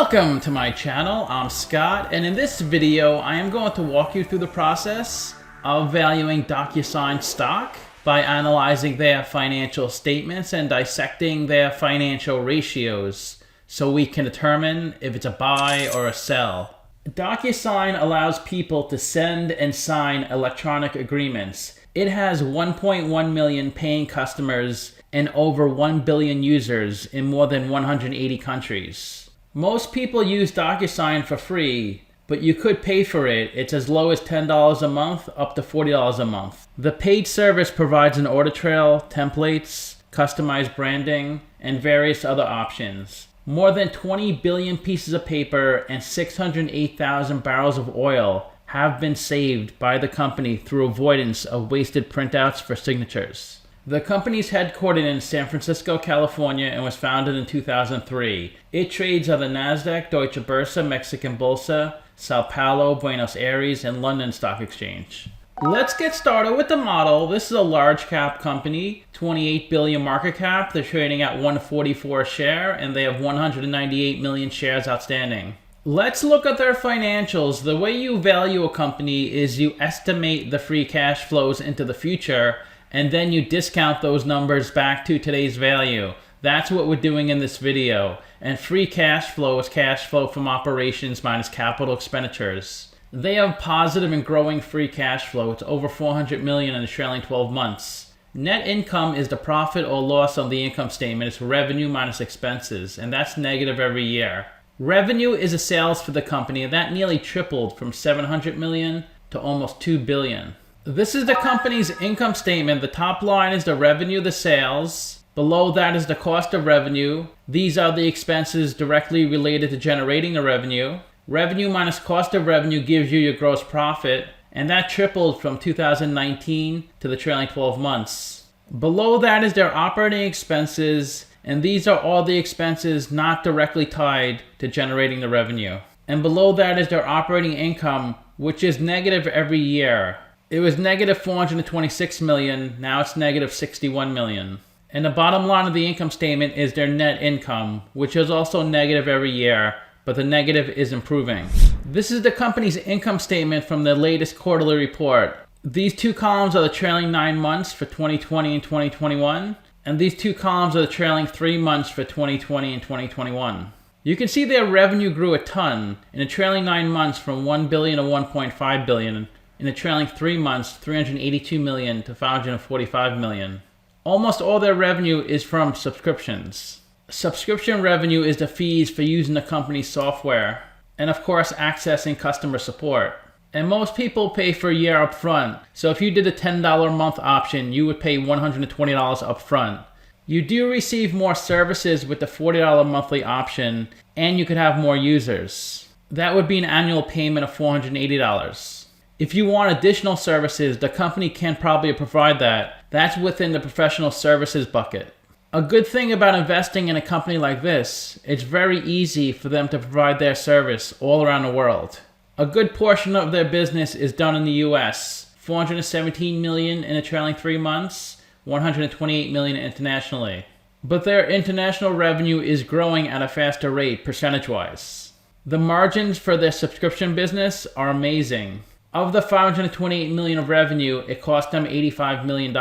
Welcome to my channel. I'm Scott, and in this video I am going to walk you through the process of valuing DocuSign stock by analyzing their financial statements and dissecting their financial ratios so we can determine if it's a buy or a sell. DocuSign allows people to send and sign electronic agreements. It has 1.1 million paying customers and over 1 billion users in more than 180 countries. Most people use DocuSign for free, but you could pay for it. It's as low as $10 a month up to $40 a month. The paid service provides an audit trail, templates, customized branding, and various other options. More than 20 billion pieces of paper and 608,000 barrels of oil have been saved by the company through avoidance of wasted printouts for signatures. The company is headquartered in San Francisco, California, and was founded in 2003. It trades on the Nasdaq, Deutsche, Borse, Mexican Bolsa, Sao Paulo, Buenos, and London Stock Exchange. Let's get started with the model. This is a large cap company, 28 billion market cap. They're trading at 144 a share, and they have 198 million shares outstanding. Let's look at their financials. The way you value a company is you estimate the free cash flows into the future, and then you discount those numbers back to today's value. That's what we're doing in this video. And free cash flow is cash flow from operations minus capital expenditures. They have positive and growing free cash flow. It's over 400 million in the trailing 12 months. Net income is the profit or loss on the income statement. It's revenue minus expenses, and that's negative every year. Revenue is a sales for the company, and that nearly tripled from 700 million to almost 2 billion. This is the company's income statement. The top line is the revenue, the sales. Below that is the cost of revenue. These are the expenses directly related to generating the revenue. Revenue minus cost of revenue gives you your gross profit, and that tripled from 2019 to the trailing 12 months. Below that is their operating expenses, and these are all the expenses not directly tied to generating the revenue. And below that is their operating income, which is negative every year. It was negative 426 million, now it's negative 61 million. And the bottom line of the income statement is their net income, which is also negative every year, but the negative is improving. This is the company's income statement from the latest quarterly report. These two columns are the trailing 9 months for 2020 and 2021, and these two columns are the trailing 3 months for 2020 and 2021. You can see their revenue grew a ton in the trailing 9 months from 1 billion to 1.5 billion. In the trailing 3 months, 382 million to 545 million. Almost all their revenue is from subscriptions. Subscription revenue is the fees for using the company's software, and of course accessing customer support. And most people pay for a year up front, so if you did a $10 a month option, you would pay $120 up front. You do receive more services with the $40 monthly option, and you could have more users. That would be an annual payment of $480. If you want additional services, the company can probably provide that. That's within the professional services bucket. A good thing about investing in a company like this, it's very easy for them to provide their service all around the world. A good portion of their business is done in the US, 417 million in the trailing 3 months, 128 million internationally. But their international revenue is growing at a faster rate percentage-wise. The margins for their subscription business are amazing. Of the 528 million of revenue, it cost them $85 million.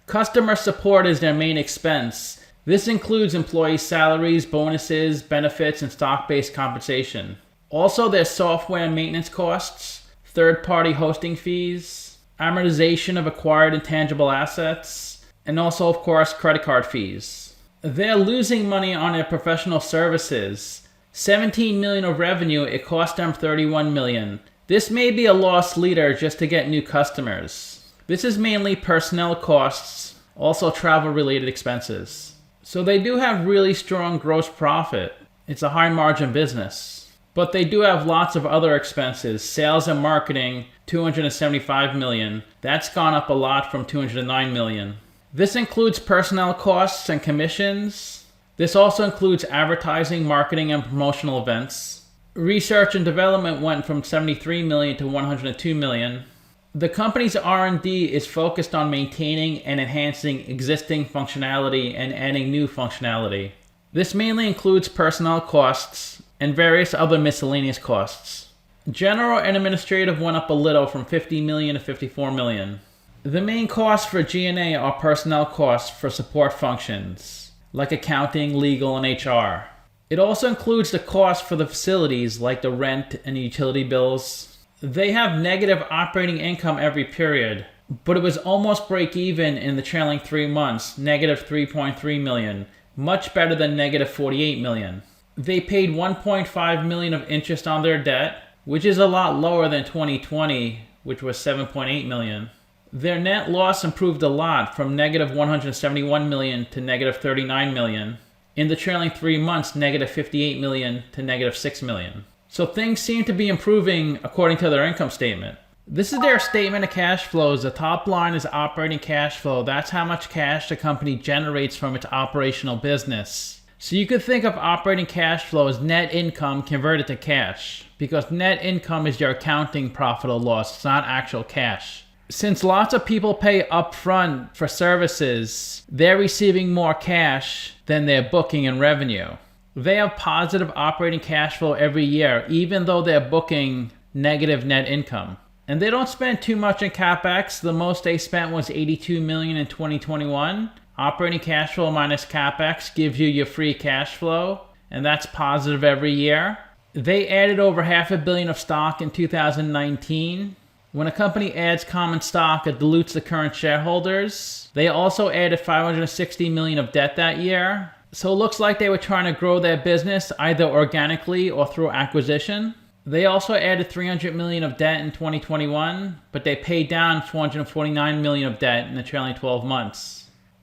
Customer support is their main expense. This includes employee salaries, bonuses, benefits, and stock-based compensation. Also, their software and maintenance costs, third-party hosting fees, amortization of acquired intangible assets, and also, of course, credit card fees. They're losing money on their professional services. 17 million of revenue, it cost them 31 million. This may be a loss leader just to get new customers. This is mainly personnel costs, also travel-related expenses. So they do have really strong gross profit. It's a high margin business. But they do have lots of other expenses. Sales and marketing, 275 million. That's gone up a lot from 209 million. This includes personnel costs and commissions. This also includes advertising, marketing, and promotional events. Research and development went from 73 million to 102 million. The company's R&D is focused on maintaining and enhancing existing functionality and adding new functionality. This mainly includes personnel costs and various other miscellaneous costs. General and administrative went up a little from $50 million to $54 million. The main costs for G&A are personnel costs for support functions, like accounting, legal, and HR. It also includes the cost for the facilities, like the rent and utility bills. They have negative operating income every period, but it was almost break even in the trailing 3 months, negative $3.3 million, much better than negative $48 million. They paid $1.5 million of interest on their debt, which is a lot lower than 2020, which was $7.8 million. Their net loss improved a lot from negative $171 million to negative $39 million. In the trailing 3 months, negative $58 million to negative $6 million. So things seem to be improving according to their income statement. This is their statement of cash flows. The top line is operating cash flow. That's how much cash the company generates from its operational business. So you could think of operating cash flow as net income converted to cash, because net income is your accounting profit or loss. It's not actual cash. Since lots of people pay upfront for services, they're receiving more cash than they're booking in revenue. They have positive operating cash flow every year, even though they're booking negative net income. And they don't spend too much in CapEx. The most they spent was $82 million in 2021. Operating cash flow minus CapEx gives you your free cash flow, and that's positive every year. They added over $500 million of stock in 2019. When a company adds common stock, it dilutes the current shareholders. They also added $560 million of debt that year. So it looks like they were trying to grow their business either organically or through acquisition. They also added $300 million of debt in 2021, but they paid down $449 million of debt in the trailing 12 months.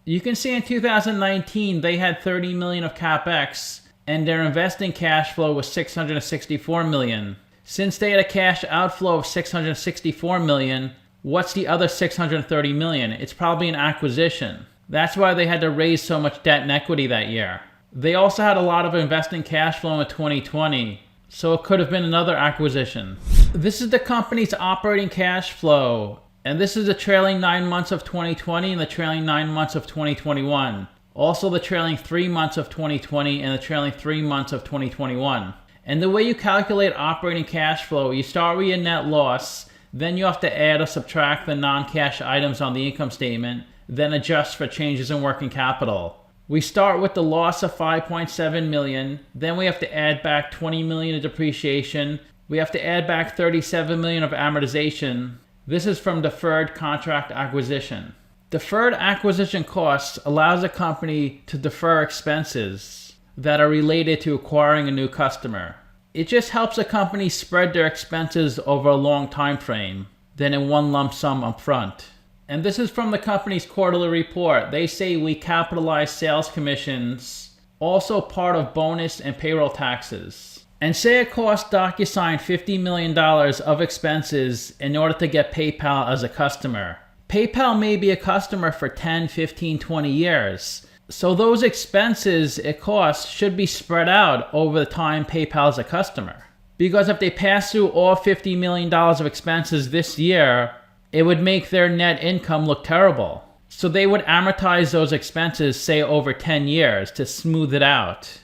You can see in 2019, they had $30 million of CapEx, and their investing cash flow was $664 million. Since they had a cash outflow of $664 million, what's the other $630 million? It's probably an acquisition. That's why they had to raise so much debt and equity that year. They also had a lot of investing cash flow in 2020, so it could have been another acquisition. This is the company's operating cash flow, and this is the trailing 9 months of 2020 and the trailing 9 months of 2021. Also the trailing 3 months of 2020 and the trailing 3 months of 2021. And the way you calculate operating cash flow, you start with your net loss, then you have to add or subtract the non-cash items on the income statement, then adjust for changes in working capital. We start with the loss of $5.7 million, then we have to add back $20 million of depreciation, we have to add back $37 million of amortization. This is from deferred contract acquisition. Deferred acquisition costs allows a company to defer expenses that are related to acquiring a new customer. It just helps a company spread their expenses over a long time frame than in one lump sum up front. And this is from the company's quarterly report. They say we capitalize sales commissions, also part of bonus and payroll taxes. And say it costs DocuSign $50 million of expenses in order to get PayPal as a customer. PayPal may be a customer for 10, 15, 20 years. So those expenses it costs should be spread out over the time PayPal's a customer. Because if they pass through all $50 million of expenses this year, it would make their net income look terrible. So they would amortize those expenses, say, over 10 years to smooth it out.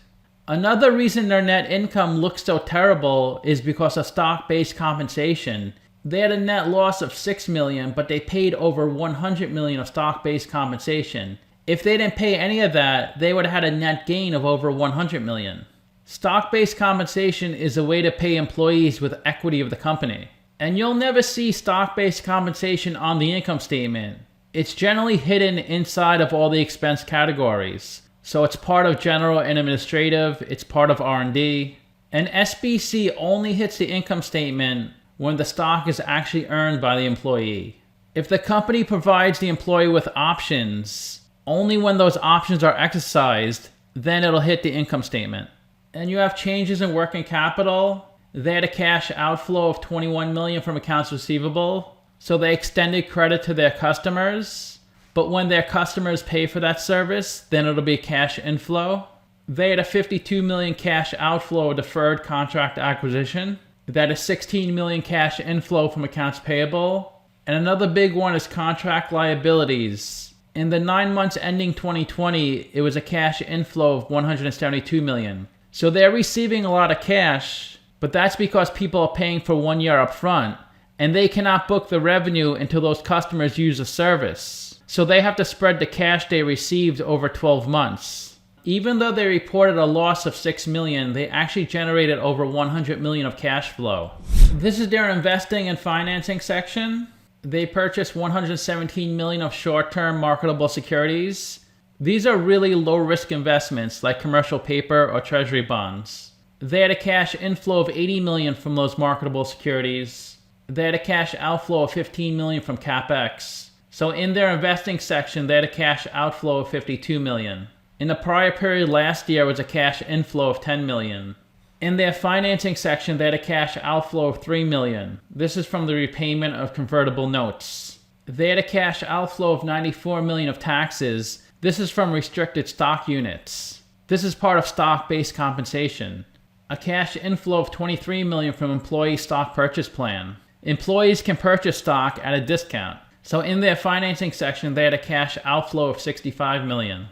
Another reason their net income looks so terrible is because of stock-based compensation. They had a net loss of $6 million, but they paid over $100 million of stock-based compensation. If they didn't pay any of that, they would have had a net gain of over $100 million. Stock-based compensation is a way to pay employees with equity of the company. And you'll never see stock-based compensation on the income statement. It's generally hidden inside of all the expense categories. So it's part of general and administrative, it's part of R&D. And SBC only hits the income statement when the stock is actually earned by the employee. If the company provides the employee with options, only when those options are exercised, then it'll hit the income statement. And you have changes in working capital. They had a cash outflow of $21 million from accounts receivable. So they extended credit to their customers. But when their customers pay for that service, then it'll be a cash inflow. They had a $52 million cash outflow of deferred contract acquisition. That is $16 million cash inflow from accounts payable. And another big one is contract liabilities. In the 9 months ending 2020, it was a cash inflow of $172 million. So they're receiving a lot of cash, but that's because people are paying for 1 year up front, and they cannot book the revenue until those customers use the service. So they have to spread the cash they received over 12 months. Even though they reported a loss of $6 million, they actually generated over $100 million of cash flow. This is their investing and financing section. They purchased $117 million of short-term marketable securities. These are really low-risk investments like commercial paper or treasury bonds. They had a cash inflow of $80 million from those marketable securities. They had a cash outflow of $15 million from CapEx. So in their investing section, they had a cash outflow of $52 million. In the prior period last year was a cash inflow of $10 million. In their financing section, they had a cash outflow of $3 million. This is from the repayment of convertible notes. They had a cash outflow of $94 million of taxes. This is from restricted stock units. This is part of stock-based compensation. A cash inflow of $23 million from employee stock purchase plan. Employees can purchase stock at a discount. So in their financing section, they had a cash outflow of $65 million.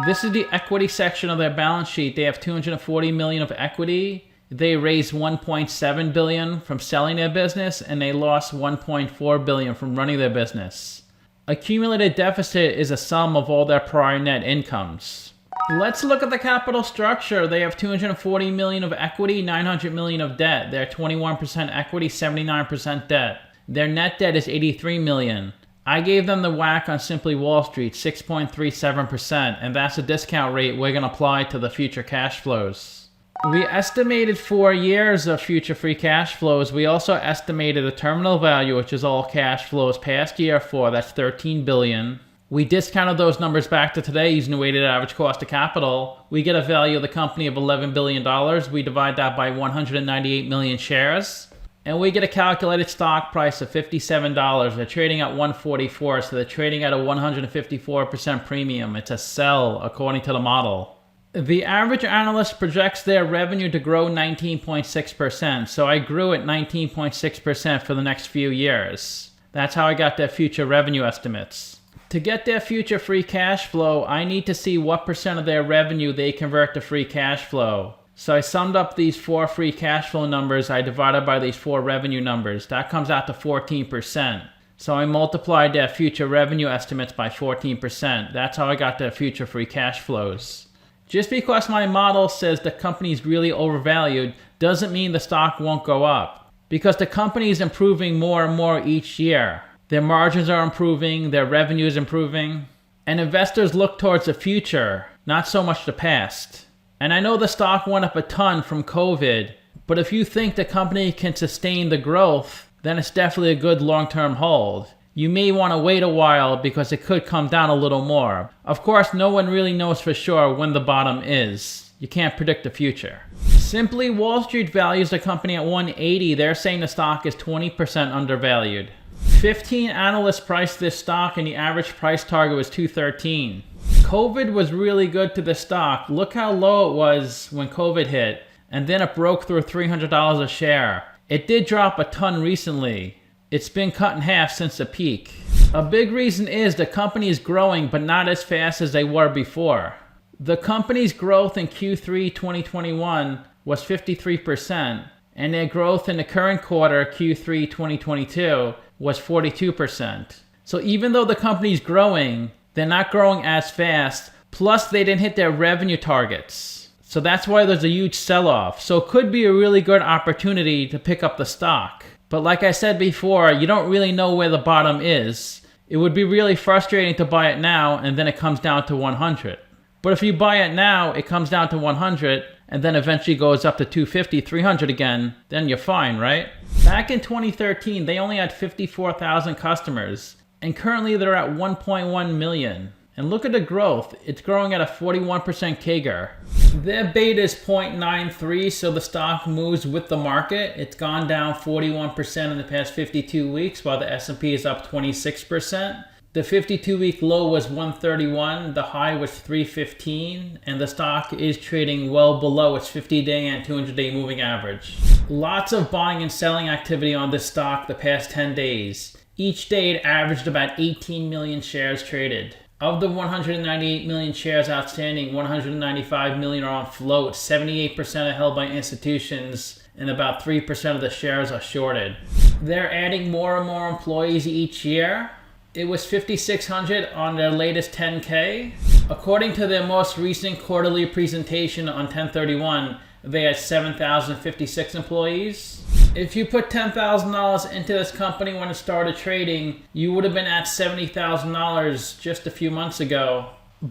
This is the equity section of their balance sheet. They have $240 million of equity. They raised $1.7 billion from selling their business, and they lost $1.4 billion from running their business. Accumulated deficit is a sum of all their prior net incomes. Let's look at the capital structure. They have $240 million of equity, $900 million of debt. They're 21% equity, 79% debt. Their net debt is $83 million. I gave them the WACC on Simply Wall Street, 6.37%, and that's a discount rate we're going to apply to the future cash flows. We estimated 4 years of future free cash flows. We also estimated a terminal value, which is all cash flows past year 4, that's $13 billion. We discounted those numbers back to today using the weighted average cost of capital. We get a value of the company of $11 billion. We divide that by 198 million shares. And we get a calculated stock price of $57. They're trading at $144, so they're trading at a 154% premium. It's a sell according to the model. The average analyst projects their revenue to grow 19.6%, so I grew at 19.6% for the next few years. That's how I got their future revenue estimates. To get their future free cash flow, I need to see what percent of their revenue they convert to free cash flow. So I summed up these 4 free cash flow numbers, I divided by these 4 revenue numbers. That comes out to 14%. So I multiplied their future revenue estimates by 14%. That's how I got their future free cash flows. Just because my model says the company's really overvalued doesn't mean the stock won't go up. Because the company is improving more and more each year. Their margins are improving, their revenue is improving. And investors look towards the future, not so much the past. And I know the stock went up a ton from COVID, but if you think the company can sustain the growth, then it's definitely a good long-term hold. You may want to wait a while because it could come down a little more. Of course, no one really knows for sure when the bottom is. You can't predict the future. Simply Wall Street values the company at 180. They're saying the stock is 20% undervalued. 15 analysts priced this stock and the average price target was 213. COVID was really good to the stock. Look how low it was when COVID hit, and then it broke through $300 a share. It did drop a ton recently. It's been cut in half since the peak. A big reason is the company is growing, but not as fast as they were before. The company's growth in Q3 2021 was 53%, and their growth in the current quarter, Q3 2022, was 42%. So even though the company's growing, they're not growing as fast, plus they didn't hit their revenue targets. So that's why there's a huge sell-off. So it could be a really good opportunity to pick up the stock. But like I said before, you don't really know where the bottom is. It would be really frustrating to buy it now and then it comes down to 100. But if you buy it now, it comes down to 100 and then eventually goes up to 250, 300 again, then you're fine, right? Back in 2013, they only had 54,000 customers. And currently they're at 1.1 million. And look at the growth. It's growing at a 41% CAGR. Their beta is 0.93, so the stock moves with the market. It's gone down 41% in the past 52 weeks, while the S&P is up 26%. The 52-week low was 131, the high was 315, and the stock is trading well below its 50-day and 200-day moving average. Lots of buying and selling activity on this stock the past 10 days. Each day it averaged about 18 million shares traded. Of the 198 million shares outstanding, 195 million are on float, 78% are held by institutions, and about 3% of the shares are shorted. They're adding more and more employees each year. It was 5,600 on their latest 10K. According to their most recent quarterly presentation on 10/31, they had 7,056 employees. If you put $10,000 into this company when it started trading, you would have been at $70,000 just a few months ago.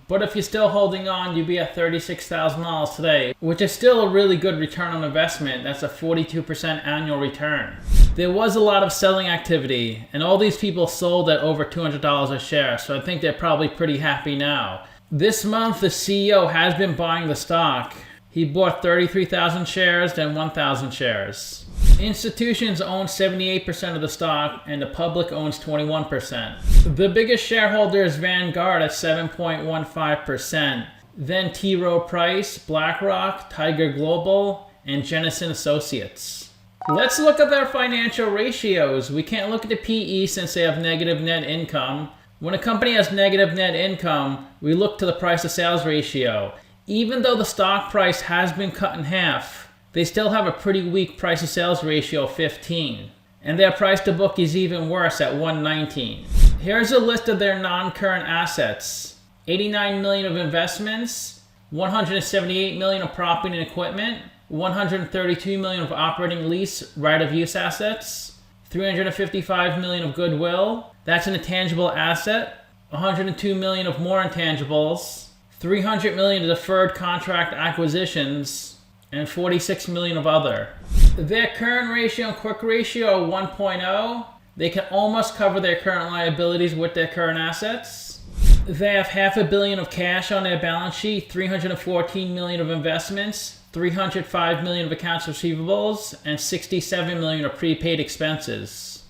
But if you're still holding on, you'd be at $36,000 today, which is still a really good return on investment. That's a 42% annual return. There was a lot of selling activity, and all these people sold at over $200 a share, so I think they're probably pretty happy now. This month, the CEO has been buying the stock. He bought 33,000 shares, then 1,000 shares. Institutions own 78% of the stock, and the public owns 21%. The biggest shareholder is Vanguard at 7.15%, then T. Rowe Price, BlackRock, Tiger Global, and Jennison Associates. Let's look at their financial ratios. We can't look at the PE since they have negative net income. When a company has negative net income, we look to the price to sales ratio. Even though the stock price has been cut in half, they still have a pretty weak price to sales ratio of 15. And their price to book is even worse at 119. Here's a list of their non-current assets. 89 million of investments, 178 million of property and equipment, 132 million of operating lease right-of-use assets, 355 million of goodwill, that's an intangible asset, 102 million of more intangibles, 300 million of deferred contract acquisitions, and 46 million of other. Their current ratio and quick ratio are 1.0. They can almost cover their current liabilities with their current assets. They have $500 million of cash on their balance sheet, 314 million of investments, 305 million of accounts receivables, and 67 million of prepaid expenses.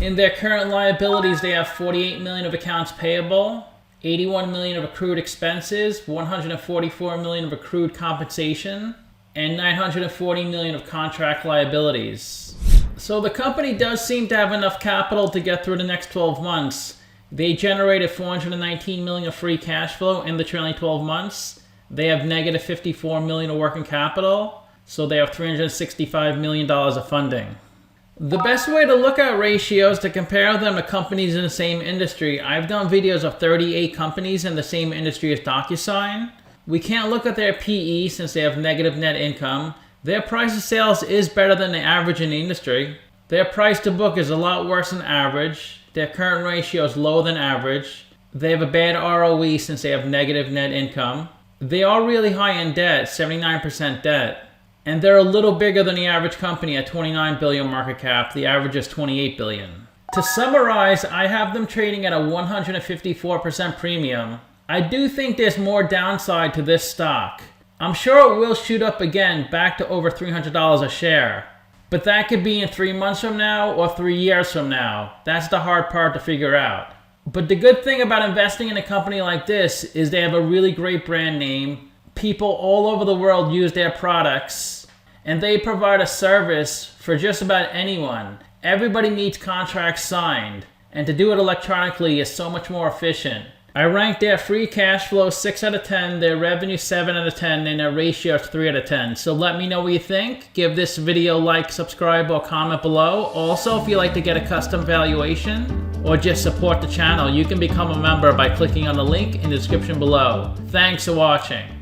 In their current liabilities, they have 48 million of accounts payable, 81 million of accrued expenses, 144 million of accrued compensation, and 940 million of contract liabilities. So the company does seem to have enough capital to get through the next 12 months. They generated 419 million of free cash flow in the trailing 12 months. They have negative 54 million of working capital, so they have $365 million of funding. The best way to look at ratios to compare them to companies in the same industry, I've done videos of 38 companies in the same industry as DocuSign. We can't look at their PE since they have negative net income. Their price of sales is better than the average in the industry. Their price to book is a lot worse than average. Their current ratio is lower than average. They have a bad ROE since they have negative net income. They are really high in debt, 79% debt. And they're a little bigger than the average company at 29 billion market cap. The average is 28 billion. To summarize, I have them trading at a 154% premium. I do think there's more downside to this stock. I'm sure it will shoot up again back to over $300 a share. But that could be in 3 months from now or 3 years from now. That's the hard part to figure out. But the good thing about investing in a company like this is they have a really great brand name. People all over the world use their products. And they provide a service for just about anyone. Everybody needs contracts signed. And to do it electronically is so much more efficient. I rank their free cash flow 6 out of 10, their revenue 7 out of 10, and their ratio is 3 out of 10. So let me know what you think. Give this video a like, subscribe, or comment below. Also, if you'd like to get a custom valuation or just support the channel, you can become a member by clicking on the link in the description below. Thanks for watching.